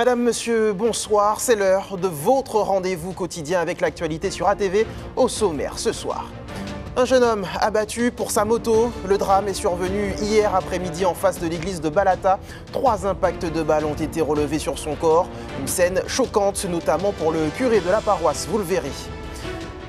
Madame, monsieur, bonsoir. C'est l'heure de votre rendez-vous quotidien avec l'actualité sur ATV. Au sommaire ce soir. Un jeune homme abattu pour sa moto. Le drame est survenu hier après-midi en face de l'église de Balata. 3 impacts de balles ont été relevés sur son corps. Une scène choquante, notamment pour le curé de la paroisse, vous le verrez.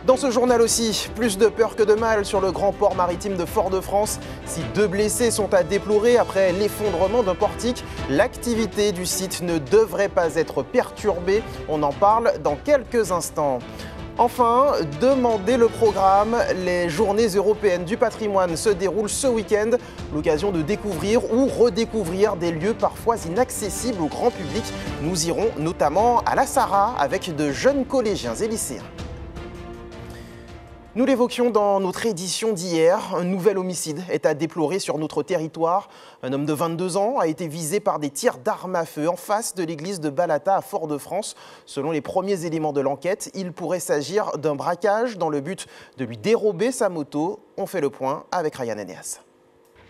Dans ce journal aussi, plus de peur que de mal sur le grand port maritime de Fort-de-France. Si 2 blessés sont à déplorer après l'effondrement d'un portique, l'activité du site ne devrait pas être perturbée. On en parle dans quelques instants. Enfin, demandez le programme. Les journées européennes du patrimoine se déroulent ce week-end. L'occasion de découvrir ou redécouvrir des lieux parfois inaccessibles au grand public. Nous irons notamment à la Sarraz avec de jeunes collégiens et lycéens. Nous l'évoquions dans notre édition d'hier, un nouvel homicide est à déplorer sur notre territoire. Un homme de 22 ans a été visé par des tirs d'armes à feu en face de l'église de Balata à Fort-de-France. Selon les premiers éléments de l'enquête, il pourrait s'agir d'un braquage dans le but de lui dérober sa moto. On fait le point avec Ryan Enéas.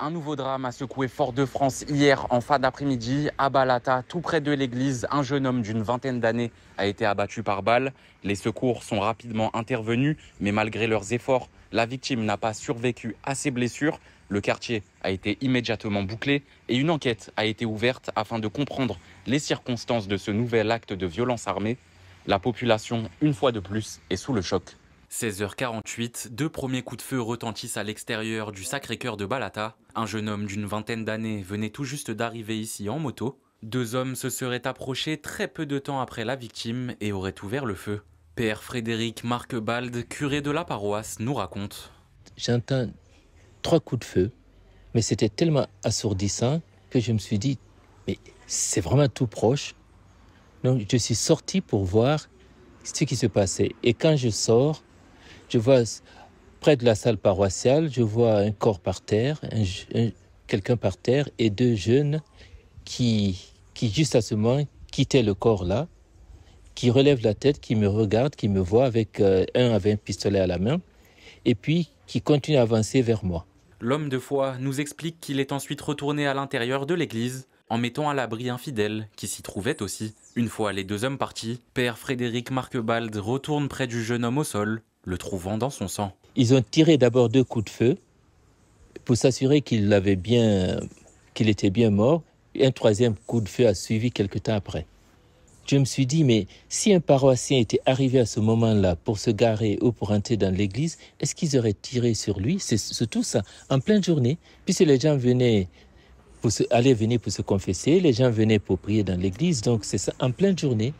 Un nouveau drame a secoué Fort-de-France hier en fin d'après-midi. À Balata, tout près de l'église, un jeune homme d'une vingtaine d'années a été abattu par balle. Les secours sont rapidement intervenus, mais malgré leurs efforts, la victime n'a pas survécu à ses blessures. Le quartier a été immédiatement bouclé et une enquête a été ouverte afin de comprendre les circonstances de ce nouvel acte de violence armée. La population, une fois de plus, est sous le choc. 16h48, 2 premiers coups de feu retentissent à l'extérieur du Sacré-Cœur de Balata. Un jeune homme d'une vingtaine d'années venait tout juste d'arriver ici en moto. 2 hommes se seraient approchés très peu de temps après la victime et auraient ouvert le feu. Père Frédéric Marquebald, curé de la paroisse, nous raconte. J'entends 3 coups de feu, mais c'était tellement assourdissant que je me suis dit, mais c'est vraiment tout proche. Donc je suis sorti pour voir ce qui se passait. Et quand je sors, je vois près de la salle paroissiale, je vois un corps par terre, quelqu'un par terre et 2 jeunes qui juste à ce moment quittaient le corps là, qui relèvent la tête, qui me regardent, qui me voient avec un avait un pistolet à la main et puis qui continuent à avancer vers moi. L'homme de foi nous explique qu'il est ensuite retourné à l'intérieur de l'église en mettant à l'abri un fidèle qui s'y trouvait aussi. Une fois les 2 hommes partis, Père Frédéric Marquebald retourne près du jeune homme au sol, le trouvant dans son sang. Ils ont tiré d'abord 2 coups de feu pour s'assurer qu'il était bien mort. Et un 3e coup de feu a suivi quelque temps après. Je me suis dit, mais si un paroissien était arrivé à ce moment-là pour se garer ou pour entrer dans l'église, est-ce qu'ils auraient tiré sur lui? C'est tout ça, en pleine journée, puisque les gens venaient pour se confesser, les gens venaient pour prier dans l'église, donc c'est ça, en pleine journée.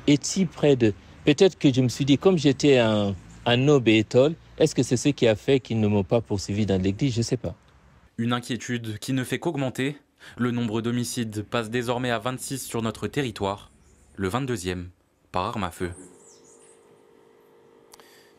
Et si près de... Peut-être que je me suis dit, comme j'étais en aube et étole, est-ce que c'est ce qui a fait qu'ils ne m'ont pas poursuivi dans l'église? Je ne sais pas. Une inquiétude qui ne fait qu'augmenter. Le nombre d'homicides passe désormais à 26 sur notre territoire, le 22e par arme à feu.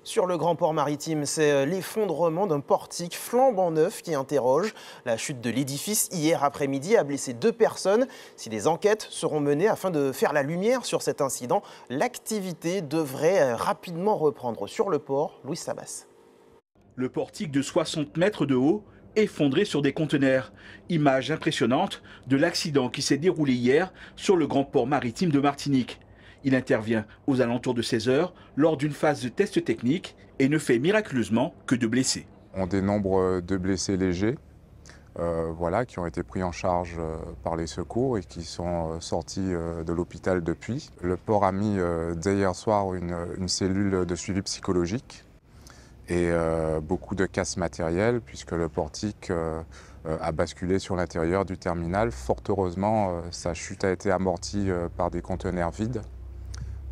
Sur le grand port maritime, c'est l'effondrement d'un portique flambant neuf qui interroge. La chute de l'édifice hier après-midi a blessé 2 personnes. Si des enquêtes seront menées afin de faire la lumière sur cet incident, l'activité devrait rapidement reprendre sur le port. Louis Sabas. Le portique de 60 mètres de haut effondré sur des conteneurs. Image impressionnante de l'accident qui s'est déroulé hier sur le grand port maritime de Martinique. Il intervient aux alentours de 16 heures lors d'une phase de test technique et ne fait miraculeusement que 2 blessés. On dénombre 2 blessés légers qui ont été pris en charge par les secours et qui sont sortis de l'hôpital depuis. Le port a mis dès hier soir une cellule de suivi psychologique et beaucoup de casse matérielle puisque le portique a basculé sur l'intérieur du terminal. Fort heureusement, sa chute a été amortie par des conteneurs vides.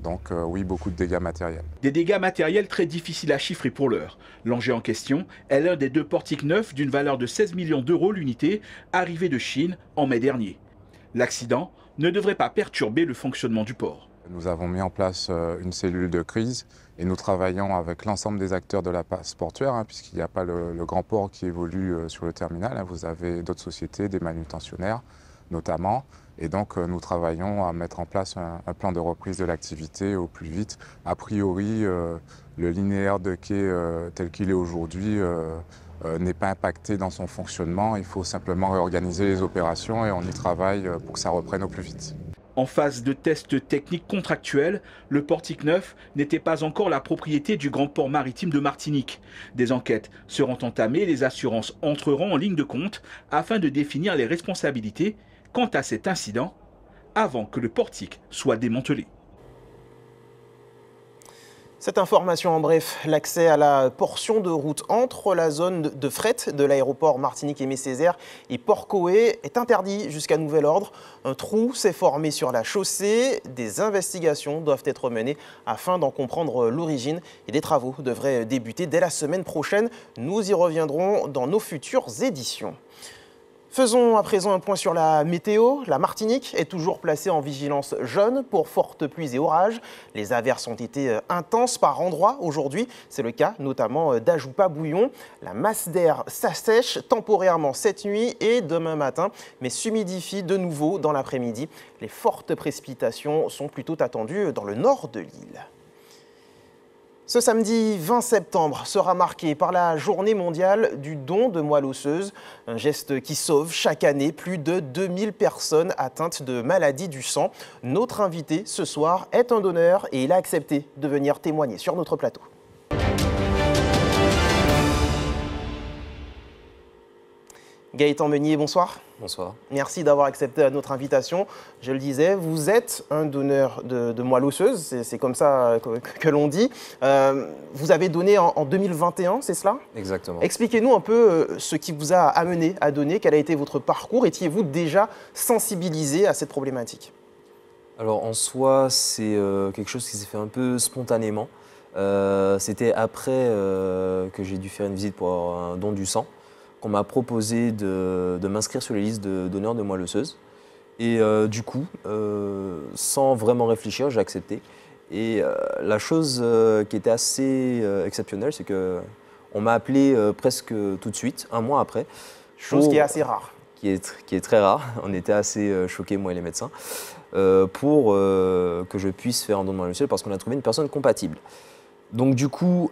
Donc oui, beaucoup de dégâts matériels. Des dégâts matériels très difficiles à chiffrer pour l'heure. L'engin en question est l'un des 2 portiques neufs d'une valeur de 16 millions d'euros l'unité, arrivé de Chine en mai dernier. L'accident ne devrait pas perturber le fonctionnement du port. Nous avons mis en place une cellule de crise et nous travaillons avec l'ensemble des acteurs de la passe portuaire, puisqu'il n'y a pas le grand port qui évolue sur le terminal. Vous avez d'autres sociétés, des manutentionnaires notamment. Et donc nous travaillons à mettre en place un plan de reprise de l'activité au plus vite. A priori, le linéaire de quai tel qu'il est aujourd'hui n'est pas impacté dans son fonctionnement. Il faut simplement réorganiser les opérations et on y travaille pour que ça reprenne au plus vite. En phase de tests techniques contractuels, le portique neuf n'était pas encore la propriété du grand port maritime de Martinique. Des enquêtes seront entamées, les assurances entreront en ligne de compte afin de définir les responsabilités quant à cet incident avant que le portique soit démantelé. Cette information en bref, l'accès à la portion de route entre la zone de fret de l'aéroport Martinique-Aimé Césaire et Port-Coé est interdit jusqu'à nouvel ordre. Un trou s'est formé sur la chaussée. Des investigations doivent être menées afin d'en comprendre l'origine et des travaux devraient débuter dès la semaine prochaine. Nous y reviendrons dans nos futures éditions. Faisons à présent un point sur la météo. La Martinique est toujours placée en vigilance jaune pour fortes pluies et orages. Les averses ont été intenses par endroits aujourd'hui. C'est le cas notamment d'Ajoupa-Bouillon. La masse d'air s'assèche temporairement cette nuit et demain matin, mais s'humidifie de nouveau dans l'après-midi. Les fortes précipitations sont plutôt attendues dans le nord de l'île. Ce samedi 20 septembre sera marqué par la journée mondiale du don de moelle osseuse, un geste qui sauve chaque année plus de 2000 personnes atteintes de maladies du sang. Notre invité ce soir est un donneur et il a accepté de venir témoigner sur notre plateau. Gaëtan Meunier, bonsoir. Bonsoir. Merci d'avoir accepté notre invitation. Je le disais, vous êtes un donneur de moelle osseuse, c'est comme ça que l'on dit. Vous avez donné en 2021, c'est cela? Exactement. Expliquez-nous un peu ce qui vous a amené à donner, quel a été votre parcours, étiez-vous déjà sensibilisé à cette problématique? Alors en soi, c'est quelque chose qui s'est fait un peu spontanément. C'était après que j'ai dû faire une visite pour un don du sang, qu'on m'a proposé de m'inscrire sur les listes de donneurs de moelle osseuse. Et du coup, sans vraiment réfléchir, j'ai accepté. Et la chose qui était assez exceptionnelle, c'est qu'on m'a appelé presque tout de suite, un mois après. Chose qui est assez rare. Qui est très rare. On était assez choqués, moi et les médecins, pour que je puisse faire un don de moelle osseuse parce qu'on a trouvé une personne compatible. Donc du coup,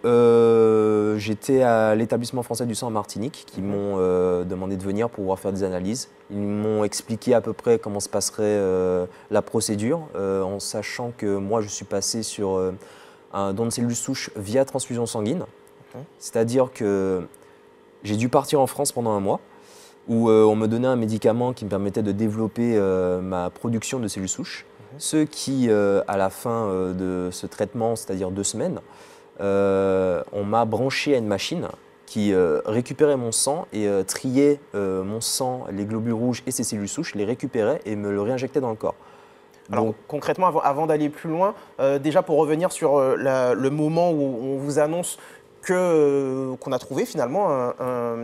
j'étais à l'établissement français du sang en Martinique qui m'ont demandé de venir pour pouvoir faire des analyses. Ils m'ont expliqué à peu près comment se passerait la procédure, en sachant que moi je suis passé sur un don de cellules souches via transfusion sanguine. C'est-à-dire que j'ai dû partir en France pendant un mois où on me donnait un médicament qui me permettait de développer ma production de cellules souches. Ce qui, à la fin de ce traitement, c'est-à-dire 2 semaines, on m'a branché à une machine qui récupérait mon sang et triait mon sang, les globules rouges et ses cellules souches, les récupérait et me le réinjectait dans le corps. Alors donc, concrètement, avant d'aller plus loin, déjà pour revenir sur le moment où on vous annonce qu'on a trouvé finalement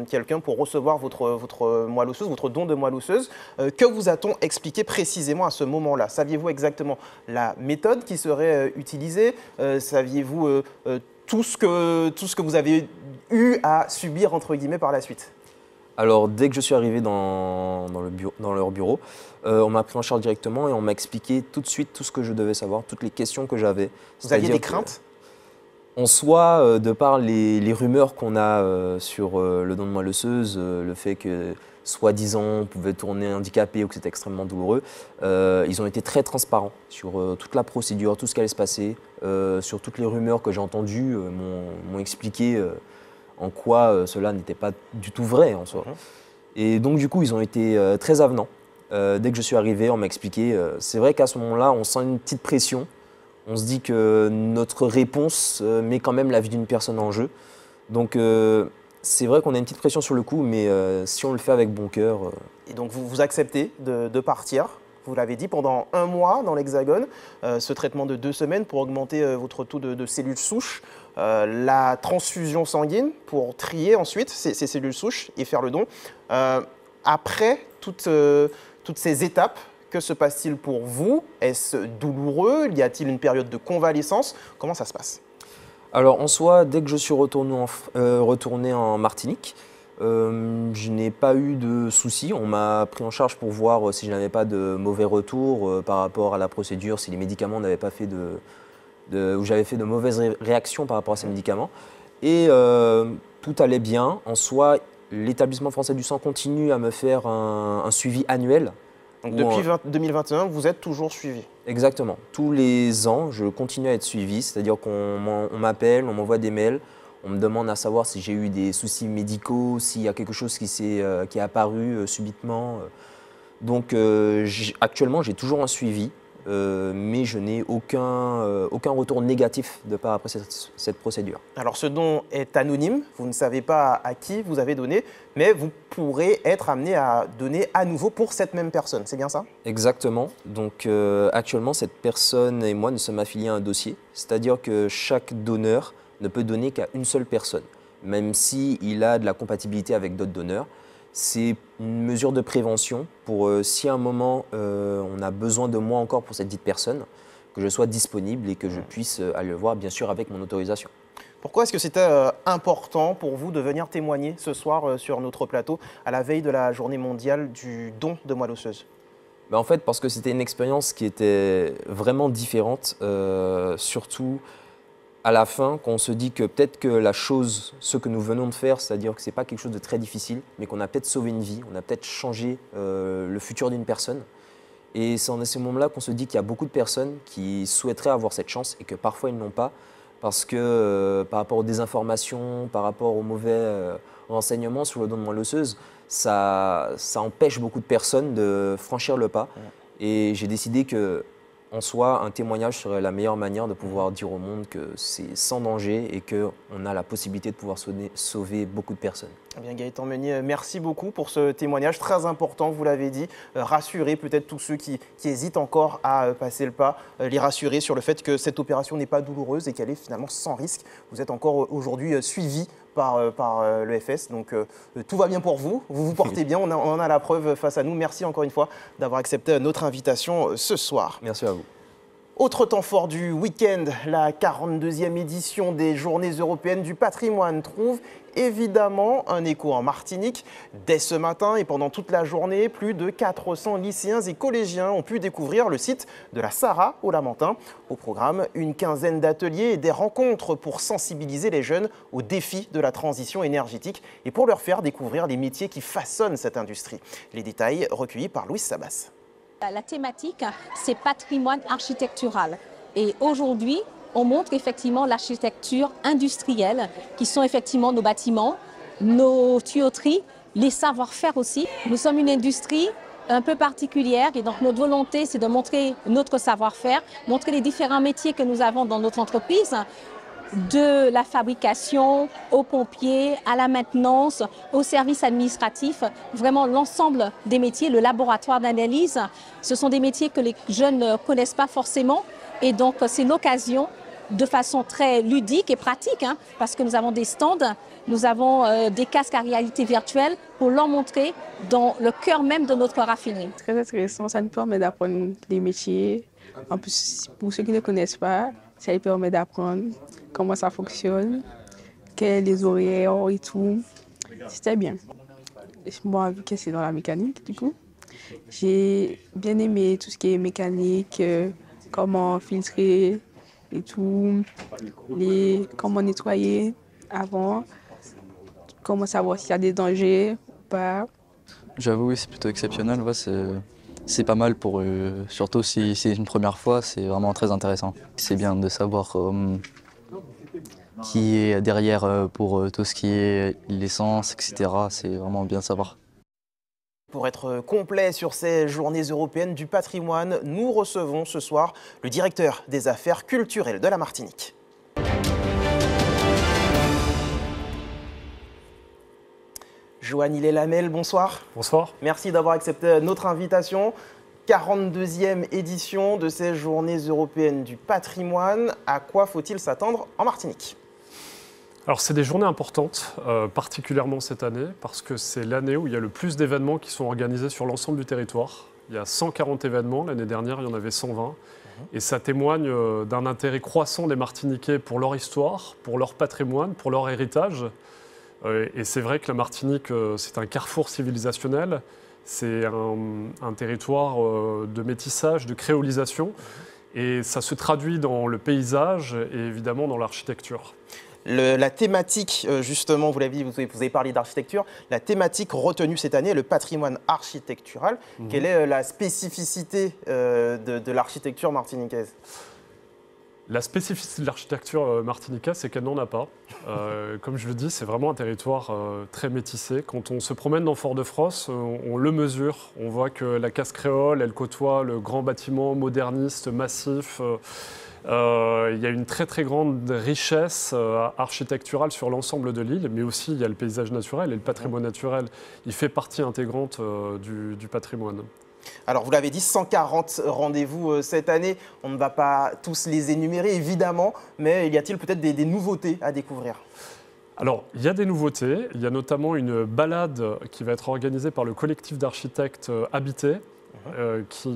quelqu'un pour recevoir votre moelle osseuse, votre don de moelle osseuse. Que vous a-t-on expliqué précisément à ce moment-là? Saviez-vous exactement la méthode qui serait utilisée? Saviez-vous tout ce que vous avez eu à subir entre guillemets par la suite? Alors dès que je suis arrivé dans leur bureau, on m'a pris en charge directement et on m'a expliqué tout de suite tout ce que je devais savoir, toutes les questions que j'avais. Vous aviez des craintes? En soi, de par les rumeurs qu'on a sur le don de moelle osseuse, le fait que soi-disant on pouvait tourner handicapé ou que c'était extrêmement douloureux, ils ont été très transparents sur toute la procédure, tout ce qui allait se passer, sur toutes les rumeurs que j'ai entendues, m'ont expliqué en quoi cela n'était pas du tout vrai en soi. Et donc du coup, ils ont été très avenants. Dès que je suis arrivé, on m'a expliqué, c'est vrai qu'à ce moment-là, on sent une petite pression. On se dit que notre réponse met quand même la vie d'une personne en jeu. Donc c'est vrai qu'on a une petite pression sur le coup, mais si on le fait avec bon cœur… Et donc vous acceptez de partir, vous l'avez dit, pendant un mois dans l'Hexagone, ce traitement de 2 semaines pour augmenter votre taux de cellules souches, la transfusion sanguine pour trier ensuite ces cellules souches et faire le don. Après toutes ces étapes, que se passe-t-il pour vous? Est-ce douloureux? Y a-t-il une période de convalescence? Comment ça se passe? Alors en soi, dès que je suis retourné en Martinique, je n'ai pas eu de soucis. On m'a pris en charge pour voir si je n'avais pas de mauvais retours par rapport à la procédure, si les médicaments n'avaient pas fait ou j'avais fait de mauvaises réactions par rapport à ces médicaments. Et tout allait bien. En soi, l'établissement français du sang continue à me faire un suivi annuel Donc depuis 2021, vous êtes toujours suivi? Exactement. Tous les ans, je continue à être suivi, c'est-à-dire qu'on m'appelle, on m'envoie des mails, on me demande à savoir si j'ai eu des soucis médicaux, s'il y a quelque chose qui est apparu subitement. Donc actuellement, j'ai toujours un suivi, mais je n'ai aucun retour négatif de part après cette procédure. Alors ce don est anonyme, vous ne savez pas à qui vous avez donné, mais vous pourrez être amené à donner à nouveau pour cette même personne, c'est bien ça? Exactement. Donc actuellement, cette personne et moi, nous sommes affiliés à un dossier, c'est-à-dire que chaque donneur ne peut donner qu'à une seule personne, même s'il a de la compatibilité avec d'autres donneurs. C'est une mesure de prévention pour si à un moment on a besoin de moi encore pour cette dite personne, que je sois disponible et que je puisse aller le voir, bien sûr, avec mon autorisation. Pourquoi est-ce que c'était important pour vous de venir témoigner ce soir sur notre plateau à la veille de la journée mondiale du don de moelle osseuse? En fait, parce que c'était une expérience qui était vraiment différente, surtout à la fin, quand on se dit que peut-être que ce que nous venons de faire, c'est-à-dire que ce n'est pas quelque chose de très difficile, mais qu'on a peut-être sauvé une vie, on a peut-être changé le futur d'une personne. Et c'est en ce moment-là qu'on se dit qu'il y a beaucoup de personnes qui souhaiteraient avoir cette chance et que parfois ils n'ont pas, parce que par rapport aux désinformations, par rapport aux mauvais renseignements sur le don de moelle osseuse, ça empêche beaucoup de personnes de franchir le pas. Et j'ai décidé que en soi, un témoignage serait la meilleure manière de pouvoir dire au monde que c'est sans danger et qu'on a la possibilité de pouvoir sauver beaucoup de personnes. Eh bien, Gaëtan Meunier, merci beaucoup pour ce témoignage très important, vous l'avez dit. Rassurer peut-être tous ceux qui hésitent encore à passer le pas, les rassurer sur le fait que cette opération n'est pas douloureuse et qu'elle est finalement sans risque. Vous êtes encore aujourd'hui suivi par l'EFS, donc tout va bien pour vous, vous vous portez bien, on en a la preuve face à nous. Merci encore une fois d'avoir accepté notre invitation ce soir. Merci à vous. Autre temps fort du week-end, la 42e édition des Journées européennes du patrimoine trouve évidemment un écho en Martinique. Dès ce matin et pendant toute la journée, plus de 400 lycéens et collégiens ont pu découvrir le site de la Sarah au Lamentin. Au programme, une quinzaine d'ateliers et des rencontres pour sensibiliser les jeunes aux défis de la transition énergétique et pour leur faire découvrir les métiers qui façonnent cette industrie. Les détails recueillis par Louise Sabas. La thématique, c'est patrimoine architectural. Et aujourd'hui, on montre effectivement l'architecture industrielle, qui sont effectivement nos bâtiments, nos tuyauteries, les savoir-faire aussi. Nous sommes une industrie un peu particulière et donc notre volonté, c'est de montrer notre savoir-faire, montrer les différents métiers que nous avons dans notre entreprise, de la fabrication aux pompiers, à la maintenance, aux services administratifs, vraiment l'ensemble des métiers, le laboratoire d'analyse. Ce sont des métiers que les jeunes ne connaissent pas forcément et donc c'est l'occasion de façon très ludique et pratique, parce que nous avons des stands, nous avons des casques à réalité virtuelle pour leur montrer dans le cœur même de notre raffinerie. Très intéressant, ça nous permet d'apprendre les métiers. En plus, pour ceux qui ne connaissent pas, ça leur permet d'apprendre comment ça fonctionne, quels les horaires et tout. C'était bien. Moi, vu que c'est dans la mécanique, du coup, j'ai bien aimé tout ce qui est mécanique, comment filtrer et tout, comment nettoyer avant, comment savoir s'il y a des dangers ou pas. J'avoue, oui, c'est plutôt exceptionnel. Ouais, c'est pas mal pour eux, surtout si c'est une première fois, c'est vraiment très intéressant. C'est bien de savoir qui est derrière pour tout ce qui est l'essence, etc. C'est vraiment bien de savoir. Pour être complet sur ces journées européennes du patrimoine, nous recevons ce soir le directeur des affaires culturelles de la Martinique. Joanny Lamel, bonsoir. Bonsoir. Merci d'avoir accepté notre invitation. 42e édition de ces journées européennes du patrimoine. À quoi faut-il s'attendre en Martinique ? Alors c'est des journées importantes, particulièrement cette année, parce que c'est l'année où il y a le plus d'événements qui sont organisés sur l'ensemble du territoire. Il y a 140 événements, l'année dernière il y en avait 120. Et ça témoigne d'un intérêt croissant des Martiniquais pour leur histoire, pour leur patrimoine, pour leur héritage. Et c'est vrai que la Martinique, c'est un carrefour civilisationnel, c'est un territoire de métissage, de créolisation, et ça se traduit dans le paysage et évidemment dans l'architecture. La thématique, justement, vous avez parlé d'architecture, la thématique retenue cette année est le patrimoine architectural. Quelle est la spécificité de l'architecture martiniquaise ? La spécificité de l'architecture martiniquaise, c'est qu'elle n'en a pas. Comme je le dis, c'est vraiment un territoire très métissé. Quand on se promène dans Fort-de-France, on le mesure. On voit que la case créole, elle côtoie le grand bâtiment moderniste, massif. Il y a une très très grande richesse architecturale sur l'ensemble de l'île, mais aussi il y a le paysage naturel et le patrimoine naturel. Il fait partie intégrante du patrimoine. Alors, vous l'avez dit, 140 rendez-vous cette année. On ne va pas tous les énumérer, évidemment, mais y a-t-il peut-être des nouveautés à découvrir ? Alors, il y a des nouveautés. Il y a notamment une balade qui va être organisée par le collectif d'architectes Habité, à qui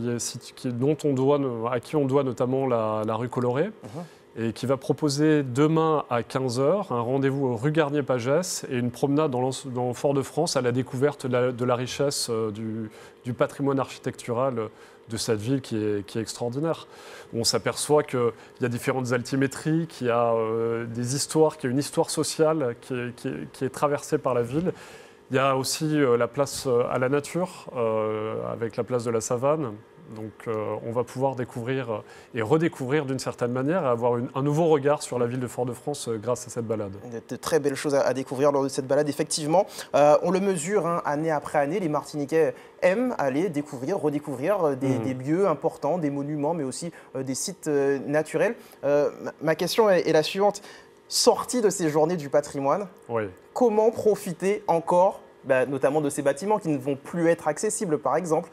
on doit notamment la rue Colorée, et qui va proposer demain à 15h un rendez-vous rue Garnier-Pagès et une promenade dans Fort-de-France à la découverte de la richesse du patrimoine architectural de cette ville qui est extraordinaire. On s'aperçoit qu'il y a différentes altimétries, qu'il y a des histoires, qu'il y a une histoire sociale qui est traversée par la ville. Il y a aussi la place à la nature, avec la place de la Savane. Donc on va pouvoir découvrir et redécouvrir d'une certaine manière et avoir un nouveau regard sur la ville de Fort-de-France grâce à cette balade. De très belles choses à découvrir lors de cette balade, effectivement. On le mesure année après année, les Martiniquais aiment aller découvrir, redécouvrir des lieux importants, des monuments, mais aussi des sites naturels. Ma question est la suivante. Sortie de ces journées du patrimoine, comment profiter encore notamment de ces bâtiments qui ne vont plus être accessibles, par exemple.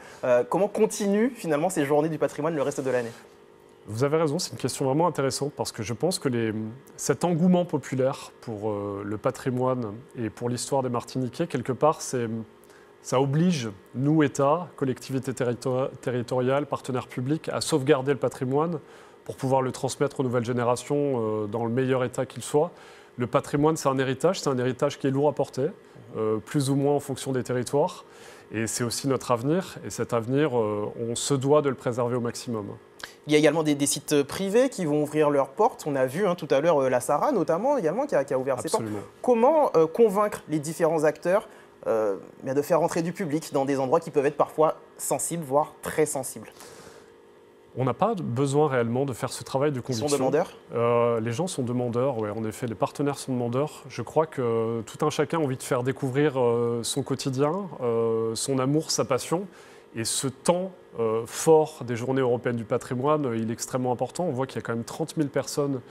Comment continuent finalement ces journées du patrimoine le reste de l'année ? Vous avez raison, c'est une question vraiment intéressante parce que je pense que cet engouement populaire pour le patrimoine et pour l'histoire des Martiniquais, quelque part, ça oblige nous, État, collectivités territoriales, partenaires publics, à sauvegarder le patrimoine pour pouvoir le transmettre aux nouvelles générations dans le meilleur état qu'il soit. Le patrimoine, c'est un héritage qui est lourd à porter, plus ou moins en fonction des territoires. Et c'est aussi notre avenir. Et cet avenir, on se doit de le préserver au maximum. Il y a également des sites privés qui vont ouvrir leurs portes. On a vu tout à l'heure la Sara, notamment, également, qui a ouvert ses portes. Comment convaincre les différents acteurs de faire entrer du public dans des endroits qui peuvent être parfois sensibles, voire très sensibles ? On n'a pas besoin réellement de faire ce travail de conviction. Ils sont demandeurs ? Les gens sont demandeurs, oui, en effet, les partenaires sont demandeurs. Je crois que tout un chacun a envie de faire découvrir son quotidien, son amour, sa passion. Et ce temps fort des Journées européennes du patrimoine, il est extrêmement important. On voit qu'il y a quand même 30 000 personnes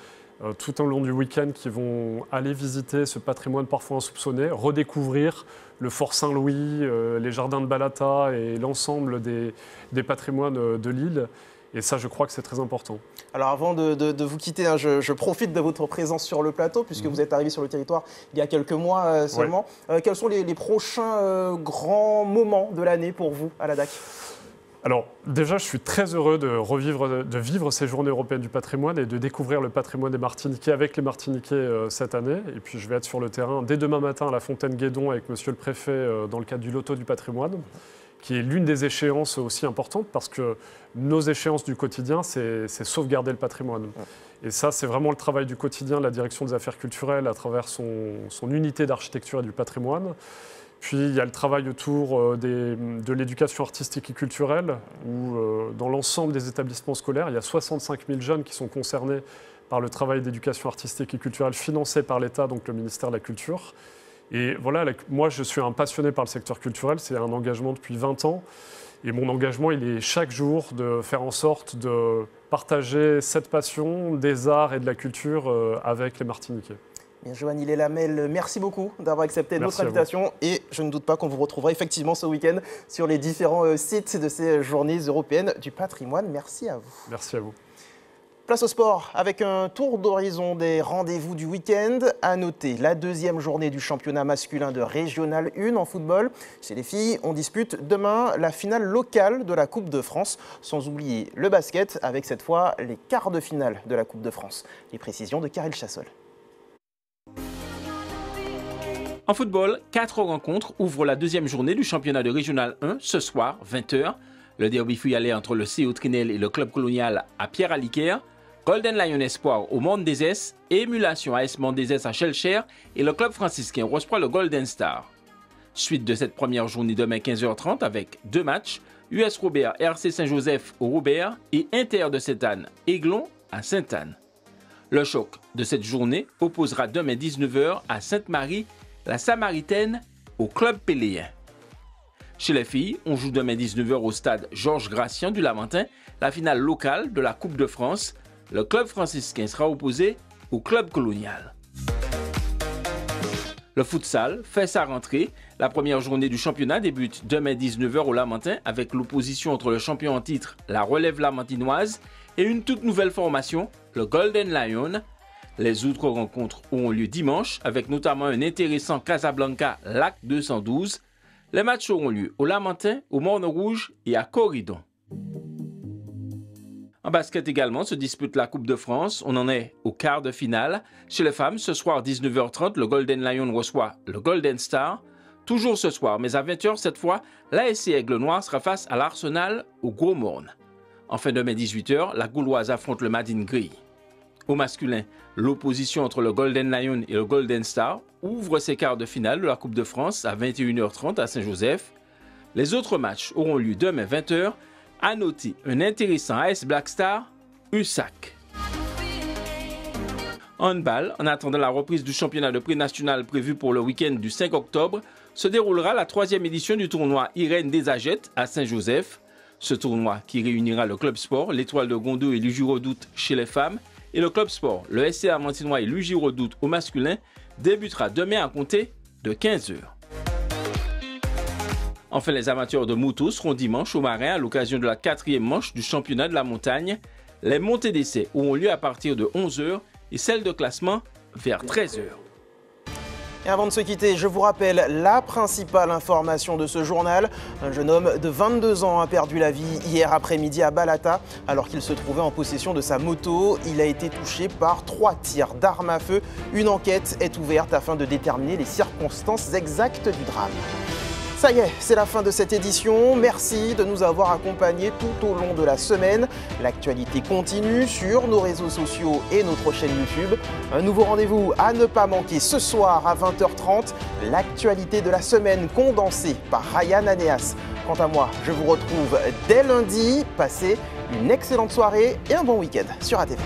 tout au long du week-end qui vont aller visiter ce patrimoine parfois insoupçonné, redécouvrir le Fort Saint-Louis, les jardins de Balata et l'ensemble des patrimoines de l'île. Et ça, je crois que c'est très important. Alors avant de vous quitter, je profite de votre présence sur le plateau, puisque vous êtes arrivé sur le territoire il y a quelques mois seulement. Quels sont les prochains grands moments de l'année pour vous à la DAC ? Alors déjà, je suis très heureux de vivre ces Journées européennes du patrimoine et de découvrir le patrimoine des Martiniquais avec les Martiniquais cette année. Et puis je vais être sur le terrain dès demain matin à la Fontaine-Guédon avec monsieur le préfet dans le cadre du Loto du patrimoine, qui est l'une des échéances aussi importantes parce que nos échéances du quotidien, c'est sauvegarder le patrimoine. Et ça, c'est vraiment le travail du quotidien de la direction des affaires culturelles à travers son unité d'architecture et du patrimoine. Puis il y a le travail autour de l'éducation artistique et culturelle, où dans l'ensemble des établissements scolaires, il y a 65 000 jeunes qui sont concernés par le travail d'éducation artistique et culturelle financé par l'État, donc le ministère de la Culture. Et voilà, moi je suis un passionné par le secteur culturel, c'est un engagement depuis 20 ans. Et mon engagement, il est chaque jour de faire en sorte de partager cette passion des arts et de la culture avec les Martiniquais. Bien, Joanny Lelamel, merci beaucoup d'avoir accepté notre invitation. Et je ne doute pas qu'on vous retrouvera effectivement ce week-end sur les différents sites de ces Journées européennes du patrimoine. Merci à vous. Merci à vous. Place au sport avec un tour d'horizon des rendez-vous du week-end. À noter la deuxième journée du championnat masculin de Régional 1 en football. Chez les filles, on dispute demain la finale locale de la Coupe de France. Sans oublier le basket avec cette fois les quarts de finale de la Coupe de France. Les précisions de Karel Chassol. En football, 4 rencontres ouvrent la deuxième journée du championnat de Régional 1 ce soir, 20h. Le derby fuyalais entre le CO Trinel et le club colonial à Pierre-Aliquer. Golden Lion Espoir au Monde des S, émulation AS Monde des S à Shellcher et le club franciscain reçoit le Golden Star. Suite de cette première journée demain 15h30 avec 2 matchs, US Robert RC Saint-Joseph au Robert et Inter de Sainte-Anne Aiglon à Sainte-Anne. Le choc de cette journée opposera demain 19h à Sainte-Marie la Samaritaine au club péléen. Chez les filles, on joue demain 19h au stade Georges Gratien du Lamentin, la finale locale de la Coupe de France. Le club franciscain sera opposé au club colonial. Le futsal fait sa rentrée. La première journée du championnat débute demain 19h au Lamentin avec l'opposition entre le champion en titre, la Relève Lamentinoise, et une toute nouvelle formation, le Golden Lion. Les autres rencontres auront lieu dimanche avec notamment un intéressant Casablanca Lac 212. Les matchs auront lieu au Lamentin, au Morne-Rouge et à Corridon. En basket également se dispute la Coupe de France. On en est au quart de finale. Chez les femmes, ce soir 19h30, le Golden Lion reçoit le Golden Star. Toujours ce soir, mais à 20h cette fois, l'ASC Aigle Noir sera face à l'Arsenal au Gros Morne. Enfin demain 18h, la Gauloise affronte le Madine Gris. Au masculin, l'opposition entre le Golden Lion et le Golden Star ouvre ses quarts de finale de la Coupe de France à 21h30 à Saint-Joseph. Les autres matchs auront lieu demain 20h. À noter un intéressant AS Black Star, USAC. Handball, en attendant la reprise du championnat de pré-national prévu pour le week-end du 5 octobre, se déroulera la 3e édition du tournoi Irène des Agettes à Saint-Joseph. Ce tournoi qui réunira le Club Sport, l'Étoile de Gondot et l'UJ Redoute chez les femmes et le Club Sport, le SCA Mantinois et l'UJ Redoute au masculin débutera demain à compter de 15h. Enfin, les amateurs de moto seront dimanche au Marin à l'occasion de la 4e manche du championnat de la montagne. Les montées d'essais auront lieu à partir de 11h et celles de classement vers 13h. Et avant de se quitter, je vous rappelle la principale information de ce journal. Un jeune homme de 22 ans a perdu la vie hier après-midi à Balata alors qu'il se trouvait en possession de sa moto. Il a été touché par 3 tirs d'armes à feu. Une enquête est ouverte afin de déterminer les circonstances exactes du drame. Ça y est, c'est la fin de cette édition. Merci de nous avoir accompagnés tout au long de la semaine. L'actualité continue sur nos réseaux sociaux et notre chaîne YouTube. Un nouveau rendez-vous à ne pas manquer ce soir à 20h30. L'actualité de la semaine condensée par Ryan Anéas. Quant à moi, je vous retrouve dès lundi. Passez une excellente soirée et un bon week-end sur ATV.